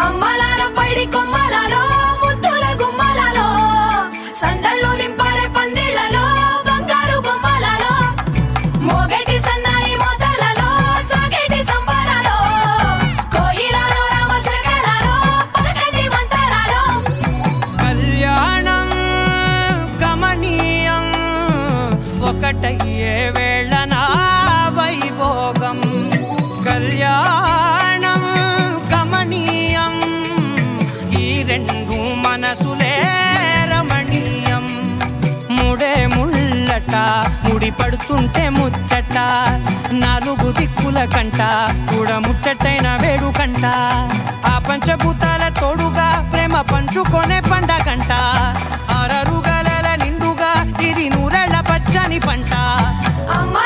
అమ్మలాలో పైడి కొమ్మలలో ముద్దుల గుమ్మలలో సందళ్ళు నింపారే పందిళ్లలో బంగారు బొమ్మలలో మోగేటి సన్నాయి మోతలలో సాగేటి సంబరాలో కోయిలలో రామశకలలో పలకండి మంతరాలో కళ్యాణం గమనీయం ఒకటయ్యే వేళ నా వైభోగం కళ్యాణం గమనీయం ఈ రెండు మనసులే రమణీయం ముడే ముళ్ళట ముడి పడుతుంటే ముచ్చట నాలుగు దిక్కుల కంట చూడ ముచ్చటైన వేడుకంట ఆ పంచభూతాల తోడుగా ప్రేమ పంచుకొనే పండగంట ఆరరుగల నిండుగా ఇది నూరెళ్ళ పచ్చని పంట అమ్మ